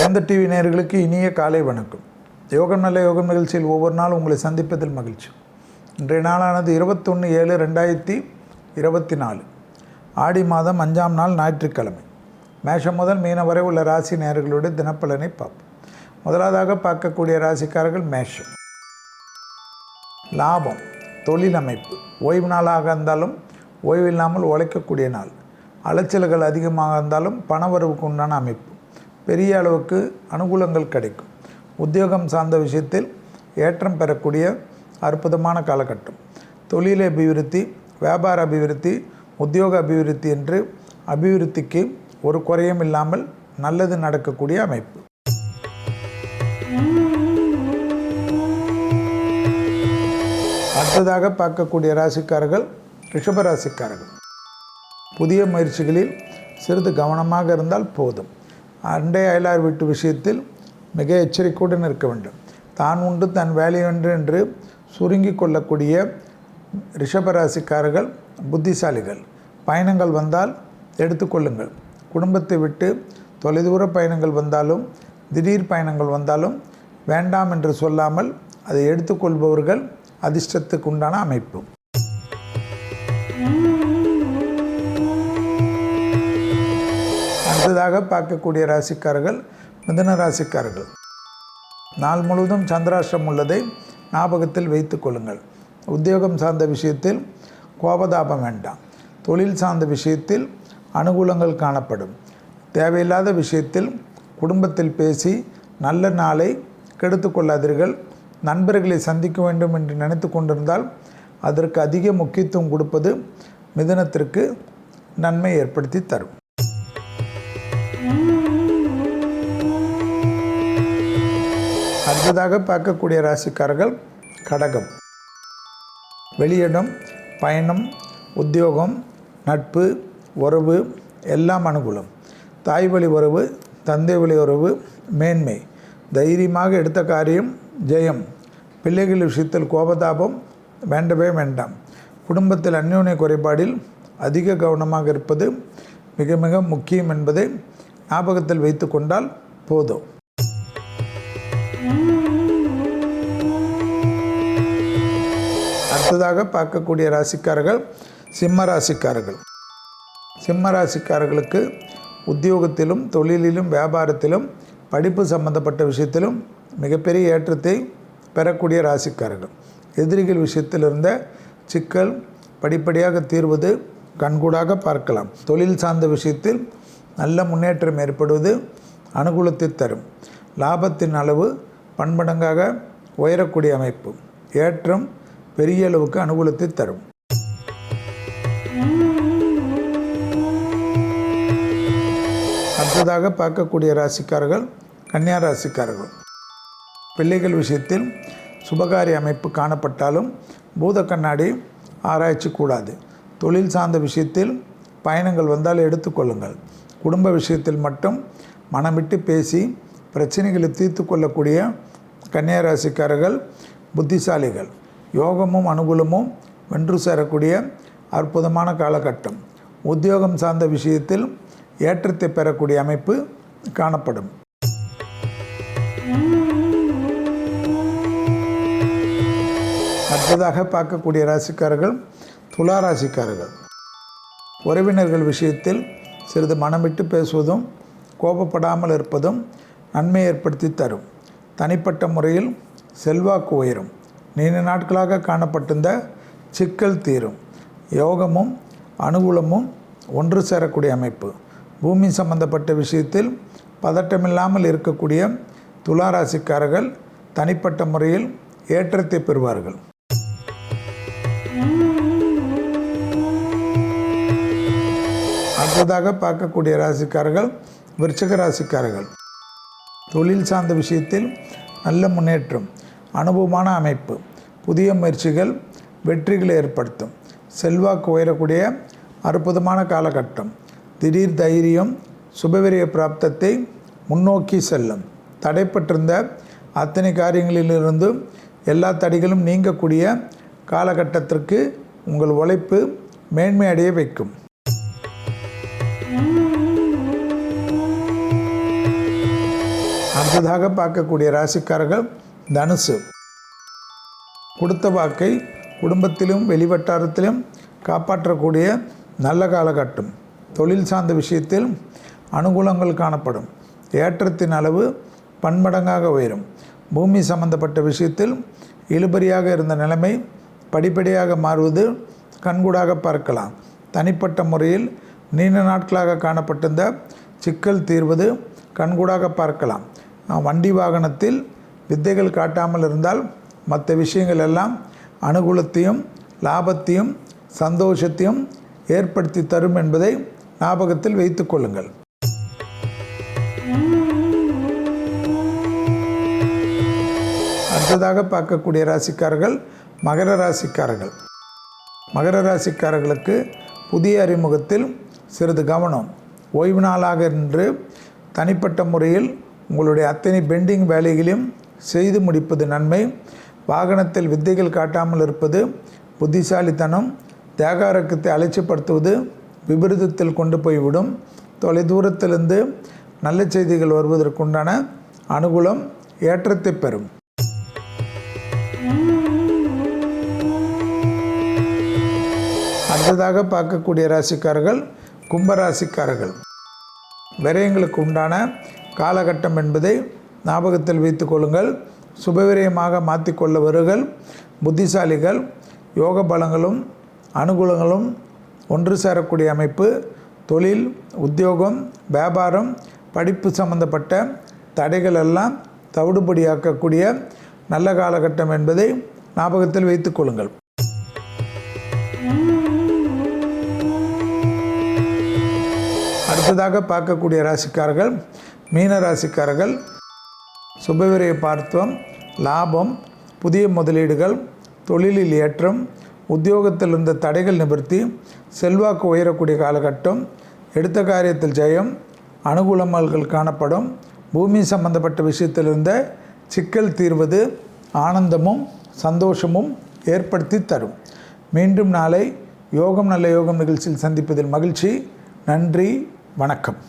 வேந்த TV நேயர்களுக்கு இனிய காலை வணக்கம். யோகம் நல்ல யோகம் நிகழ்ச்சியில் ஒவ்வொரு நாளும் உங்களை சந்திப்பதில் மகிழ்ச்சி. இன்றைய நாளானது 21/7/2024 ஆடி மாதம் 5ஆம் நாள் ஞாயிற்றுக்கிழமை. மேஷம் முதல் மீனம் வரை உள்ள ராசி நேயர்களுடைய தினப்பலனை பார்ப்போம். முதலாவதாக பார்க்கக்கூடிய ராசிக்காரர்கள் மேஷம். லாபம், தொழில் அமைப்பு, ஓய்வு நாளாக இருந்தாலும் ஓய்வில்லாமல் உழைக்கக்கூடிய நாள். அலைச்சல்கள் அதிகமாக இருந்தாலும் பணவரவுக்கு உண்டான அமைப்பு. பெரிய அளவுக்கு அனுகூலங்கள் கிடைக்கும். உத்தியோகம் சார்ந்த விஷயத்தில் ஏற்றம் பெறக்கூடிய அற்புதமான காலகட்டம். தொழில் அபிவிருத்தி, வியாபார அபிவிருத்தி, உத்தியோக அபிவிருத்தி என்று அபிவிருத்திக்கு ஒரு குறையும் இல்லாமல் நல்லது நடக்கக்கூடிய அமைப்பு. அடுத்ததாக பார்க்கக்கூடிய ராசிக்காரர்கள் ரிஷப ராசிக்காரர்கள். புதிய முயற்சிகளில் சிறிது கவனமாக இருந்தால் போதும். அண்டை அயலார் வீட்டு விஷயத்தில் மிக எச்சரிக்கையுடன் இருக்க வேண்டும். தான் உண்டு தன் வேலையொன்று என்று சுருங்கி கொள்ளக்கூடிய ரிஷபராசிக்காரர்கள் புத்திசாலிகள். பயணங்கள் வந்தால் எடுத்துக்கொள்ளுங்கள். குடும்பத்தை விட்டு தொலைதூர பயணங்கள் வந்தாலும் திடீர் பயணங்கள் வந்தாலும் வேண்டாம் என்று சொல்லாமல் அதை எடுத்துக்கொள்பவர்கள் அதிர்ஷ்டத்துக்கு உண்டான அமைப்பு. அடுத்ததாக பார்க்கக்கூடிய ராசிக்காரர்கள் மிதுன ராசிக்காரர்கள். நாள் முழுவதும் சந்திராஷ்டிரம் உள்ளதை ஞாபகத்தில் வைத்து கொள்ளுங்கள். உத்தியோகம் சார்ந்த விஷயத்தில் கோபதாபம் வேண்டாம். தொழில் சார்ந்த விஷயத்தில் அனுகூலங்கள் காணப்படும். தேவையில்லாத விஷயத்தில் குடும்பத்தில் பேசி நல்ல நாளை கெடுத்து கொள்ளாதீர்கள். நண்பர்களை சந்திக்க வேண்டும் என்று நினைத்து கொண்டிருந்தால் அதற்கு அதிக முக்கியத்துவம் கொடுப்பது மிதுனத்திற்கு நன்மை ஏற்படுத்தி தரும். அடுத்ததாக பார்க்கக்கூடிய ராசிக்காரர்கள் கடகம். வெளியிடம், பயணம், உத்தியோகம், நட்பு, உறவு எல்லாம் அனுகூலம். தாய் வழி உறவு, தந்தை வழி உறவு மேன்மை. தைரியமாக எடுத்த காரியம் ஜெயம். பிள்ளைகள் விஷயத்தில் கோபதாபம் வேண்டவே வேண்டாம். குடும்பத்தில் அந்யோன்ய குறைபாடில் அதிக கவனமாக இருப்பது மிக மிக முக்கியம் என்பதை ஞாபகத்தில் வைத்து கொண்டால் போதும். அடுத்ததாக பார்க்கக்கூடிய ராசிக்காரர்கள் சிம்ம ராசிக்காரர்கள். சிம்ம ராசிக்காரர்களுக்கு உத்தியோகத்திலும் தொழிலிலும் வியாபாரத்திலும் படிப்பு சம்பந்தப்பட்ட விஷயத்திலும் மிகப்பெரிய ஏற்றத்தை பெறக்கூடிய ராசிக்காரர்கள். எதிரிகள் விஷயத்தில் இருந்த சிக்கல் படிப்படியாக தீர்வது கண்கூடாக பார்க்கலாம். தொழில் சார்ந்த விஷயத்தில் நல்ல முன்னேற்றம் ஏற்படுவது அனுகூலத்தை தரும். லாபத்தின் அளவு பன்மடங்காக உயரக்கூடிய அமைப்பு. ஏற்றம் பெரிய அளவுக்கு அனுகூலத்தை தரும். அடுத்ததாக பார்க்கக்கூடிய ராசிக்காரர்கள் கன்னியா ராசிக்காரர்கள். பிள்ளைகள் விஷயத்தில் சுபகாரிய அமைப்பு காணப்பட்டாலும் பூத கண்ணாடி ஆராய்ச்சி கூடாது. தொழில் சார்ந்த விஷயத்தில் பயணங்கள் வந்தால் எடுத்துக்கொள்ளுங்கள். குடும்ப விஷயத்தில் மட்டும் மனமிட்டு பேசி பிரச்சனைகளை தீர்த்து கொள்ளக்கூடிய கன்னியா ராசிக்காரர்கள் புத்திசாலிகள். யோகமும் அனுகூலமும் வென்று சேரக்கூடிய அற்புதமான காலகட்டம். உத்தியோகம் சார்ந்த விஷயத்தில் ஏற்றத்தை பெறக்கூடிய அமைப்பு காணப்படும். அடுத்ததாக பார்க்கக்கூடிய ராசிக்காரர்கள் துலா ராசிக்காரர்கள். உறவினர்கள் விஷயத்தில் சிறிது மனமிட்டு பேசுவதும் கோபப்படாமல் இருப்பதும் நன்மை ஏற்படுத்தி தரும். தனிப்பட்ட முறையில் செல்வாக்கு உயரும். நீண்ட நாட்களாக காணப்பட்டிருந்த சிக்கல் தீரும். யோகமும் அனுகூலமும் ஒன்று சேரக்கூடிய அமைப்பு. பூமி சம்பந்தப்பட்ட விஷயத்தில் பதட்டமில்லாமல் இருக்கக்கூடிய துலா ராசிக்காரர்கள் தனிப்பட்ட முறையில் ஏற்றத்தை பெறுவார்கள். அடுத்ததாக பார்க்கக்கூடிய ராசிக்காரர்கள் விருச்சிக ராசிக்காரர்கள். தொழில் சார்ந்த விஷயத்தில் நல்ல முன்னேற்றம், அனுபவமான அமைப்பு. புதிய முயற்சிகள் வெற்றிகளை ஏற்படுத்தும். செல்வாக்கு உயரக்கூடிய அற்புதமான காலகட்டம். திடீர் தைரியம் சுபவிரிய பிராப்தத்தை முன்னோக்கி செல்லும். தடைப்பட்டிருந்த அத்தனை காரியங்களிலிருந்து எல்லா தடைகளும் நீங்கக்கூடிய காலகட்டத்திற்கு உங்கள் உழைப்பு மேன்மை அடைய வைக்கும். அடுத்ததாக பார்க்கக்கூடிய ராசிக்காரர்கள் தனுசு. கொடுத்த வாக்கை குடும்பத்திலும் வெளிவட்டாரத்திலும் காப்பாற்றக்கூடிய நல்ல காலகட்டம். தொழில் சார்ந்த விஷயத்தில் அனுகூலங்கள் காணப்படும். ஏற்றத்தின் அளவு பன்மடங்காக உயரும். பூமி சம்பந்தப்பட்ட விஷயத்தில் இழுபறியாக இருந்த நிலைமை படிப்படியாக மாறுவது கண்கூடாக பார்க்கலாம். தனிப்பட்ட முறையில் நீண்ட நாட்களாக காணப்பட்டிருந்த சிக்கல் தீர்வது கண்கூடாக பார்க்கலாம். வண்டி வாகனத்தில் வித்தைகள் காட்டாமல் இருந்தால் மற்ற விஷயங்கள் எல்லாம் அனுகூலத்தையும் லாபத்தையும் சந்தோஷத்தையும் ஏற்படுத்தி தரும் என்பதை ஞாபகத்தில் வைத்து கொள்ளுங்கள். அடுத்ததாக பார்க்கக்கூடிய ராசிக்காரர்கள் மகர ராசிக்காரர்கள். மகர ராசிக்காரர்களுக்கு புதிய அறிமுகத்தில் சிறிது கவனம். ஓய்வு நாளாக இன்று தனிப்பட்ட முறையில் உங்களுடைய அத்தனை பெண்டிங் வேலைகளையும் செய்து முடிப்பது நன்மை. வாகனத்தில் வித்தைகள் காட்டாமல் இருப்பது புத்திசாலித்தனம். தேகாரக்கத்தை அலட்சியப்படுத்துவது விபரீதத்தில் கொண்டு போய்விடும். தொலைதூரத்திலிருந்து நல்ல செய்திகள் வருவதற்குண்டான அனுகூலம் ஏற்றத்தை பெறும். அடுத்ததாக பார்க்கக்கூடிய ராசிக்காரர்கள் கும்பராசிக்காரர்கள். விரயங்களுக்கு உண்டான காலகட்டம் என்பதை ஞாபகத்தில் வைத்து கொள்ளுங்கள். சுபவிரயமாக மாற்றிக்கொள்ள வருங்கள். புத்திசாலிகள். யோக பலங்களும் அனுகூலங்களும் ஒன்று சேரக்கூடிய அமைப்பு. தொழில், உத்தியோகம், வியாபாரம், படிப்பு சம்பந்தப்பட்ட தடைகள் எல்லாம் தவிடுபடியாக்கக்கூடிய நல்ல காலகட்டம் என்பதை ஞாபகத்தில் வைத்துக் கொள்ளுங்கள். அடுத்ததாக பார்க்கக்கூடிய ராசிக்காரர்கள் மீன ராசிக்காரர்கள். சுபவிரய பார்த்தம், லாபம், புதிய முதலீடுகள், தொழிலில் ஏற்றம், உத்தியோகத்தில் இருந்த தடைகள் நிவர்த்தி, செல்வாக்கு உயரக்கூடிய காலகட்டம். எடுத்த காரியத்தில் ஜெயம், அனுகூலங்கள் காணப்படும். பூமி சம்பந்தப்பட்ட விஷயத்தில் இருந்த சிக்கல் தீர்வது ஆனந்தமும் சந்தோஷமும் ஏற்படுத்தி தரும். மீண்டும் நாளை யோகம் நல்ல யோகம் நிகழ்ச்சியில் சந்திப்பதில் மகிழ்ச்சி. நன்றி, வணக்கம்.